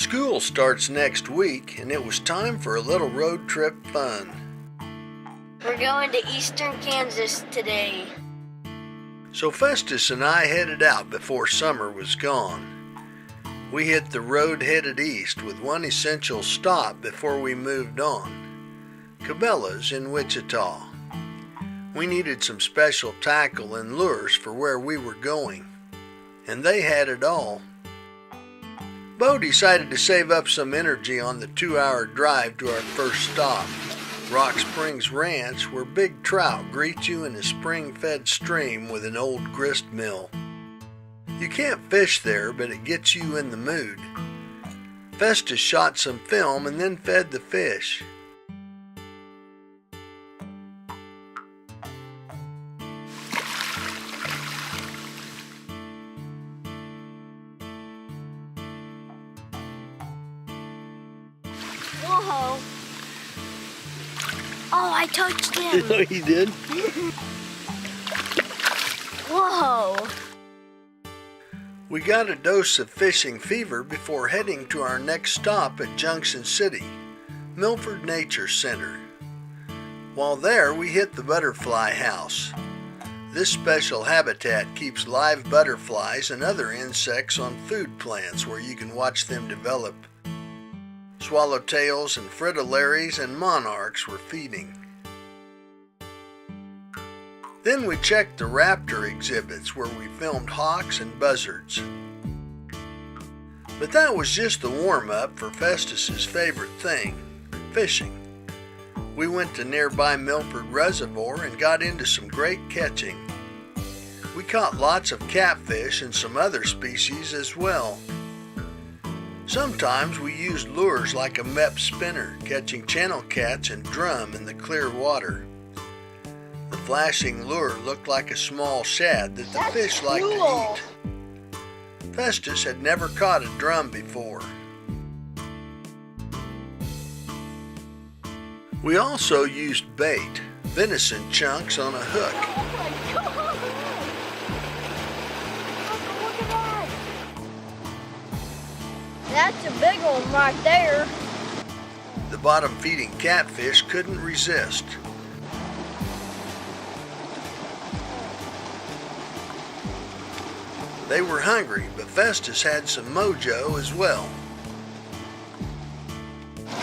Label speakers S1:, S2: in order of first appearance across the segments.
S1: School starts next week, and it was time for a little road trip fun.
S2: We're going to eastern Kansas today.
S1: So Festus and I headed out before summer was gone. We hit the road headed east with one essential stop before we moved on. Cabela's in Wichita. We needed some special tackle and lures for where we were going, and they had it all. Bo decided to save up some energy on the 2-hour drive to our first stop, Rock Springs Ranch, where big trout greet you in a spring-fed stream with an old grist mill. You can't fish there, but it gets you in the mood. Festus shot some film and then fed the fish.
S2: Whoa! Oh, I touched him!
S1: Oh, you did?
S2: Whoa!
S1: We got a dose of fishing fever before heading to our next stop at Junction City, Milford Nature Center. While there, we hit the butterfly house. This special habitat keeps live butterflies and other insects on food plants where you can watch them develop. Swallowtails and fritillaries and monarchs were feeding. Then we checked the raptor exhibits where we filmed hawks and buzzards. But that was just the warm-up for Festus's favorite thing, fishing. We went to nearby Milford Reservoir and got into some great catching. We caught lots of catfish and some other species as well. Sometimes we used lures like a mep spinner, catching channel cats and drum in the clear water. The flashing lure looked like a small shad that the fish liked to eat. Festus had never caught a drum before. We also used bait, venison chunks on a hook.
S2: Oh my God! Look at that! That's a big one right there.
S1: The bottom-feeding catfish couldn't resist. They were hungry, but Festus had some mojo as well.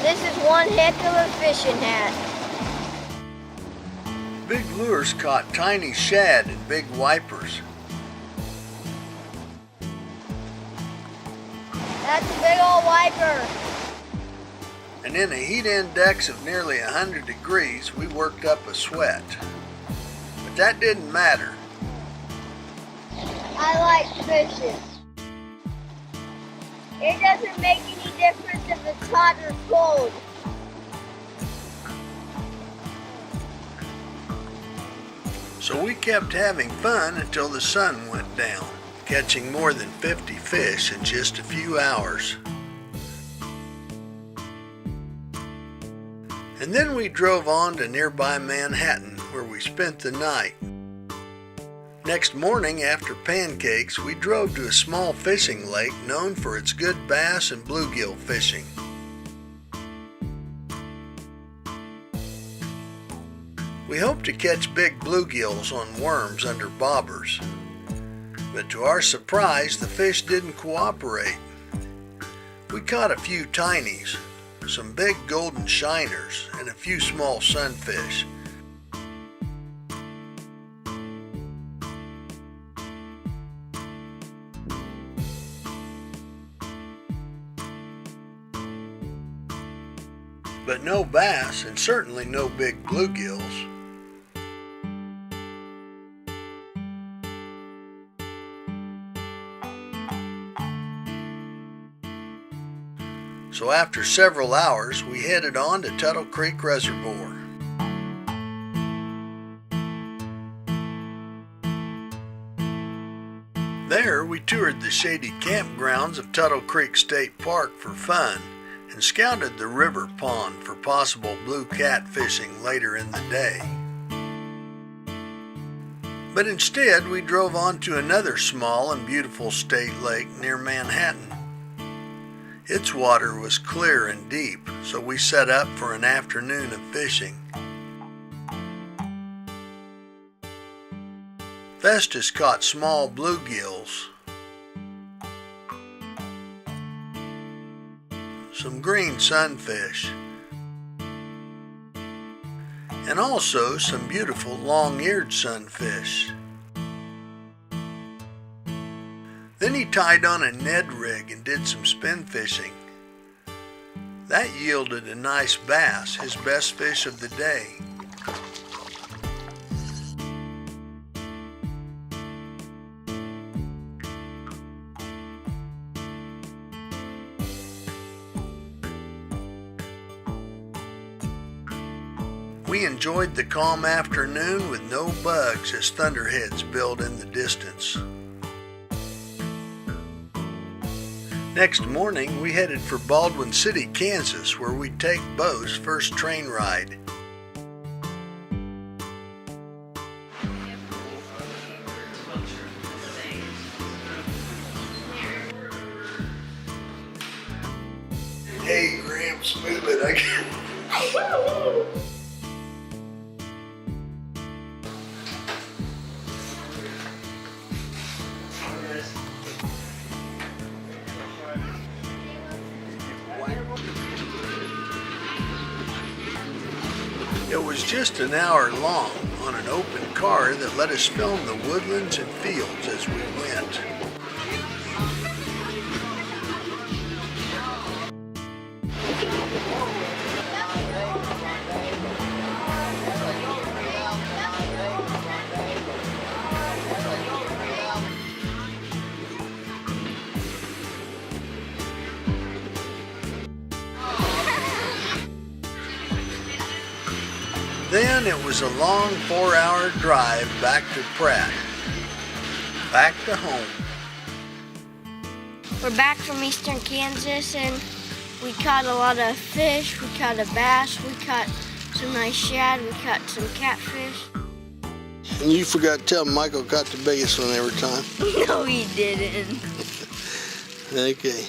S2: This is one heck of a fishing hat.
S1: Big lures caught tiny shad and big wipers.
S2: That's a big old wiper.
S1: And in a heat index of nearly 100 degrees, we worked up a sweat. But that didn't matter.
S2: I like fishing. It doesn't make any difference if it's hot or cold.
S1: So we kept having fun until the sun went down, catching more than 50 fish in just a few hours. And then we drove on to nearby Manhattan, where we spent the night. Next morning, after pancakes, we drove to a small fishing lake known for its good bass and bluegill fishing. We hoped to catch big bluegills on worms under bobbers, but to our surprise, the fish didn't cooperate. We caught a few tinies, some big golden shiners, and a few small sunfish. But no bass, and certainly no big bluegills. So after several hours, we headed on to Tuttle Creek Reservoir. There, we toured the shady campgrounds of Tuttle Creek State Park for fun and scouted the river pond for possible blue cat fishing later in the day. But instead, we drove on to another small and beautiful state lake near Manhattan. Its water was clear and deep, so we set up for an afternoon of fishing. Festus caught small bluegills, some green sunfish, and also some beautiful long-eared sunfish. Then he tied on a Ned rig and did some spin fishing. That yielded a nice bass, his best fish of the day. We enjoyed the calm afternoon with no bugs as thunderheads built in the distance. Next morning, we headed for Baldwin City, Kansas, where we'd take Bo's first train ride. Hey, Gramps, move it. I can't. It was just an hour long on an open car that let us film the woodlands and fields as we went. Then it was a long 4-hour drive back to Pratt, back to home.
S2: We're back from eastern Kansas and we caught a lot of fish. We caught a bass, we caught some nice shad, we caught some catfish.
S1: And you forgot to tell Michael caught the biggest one every time.
S2: No, he didn't.
S1: Okay.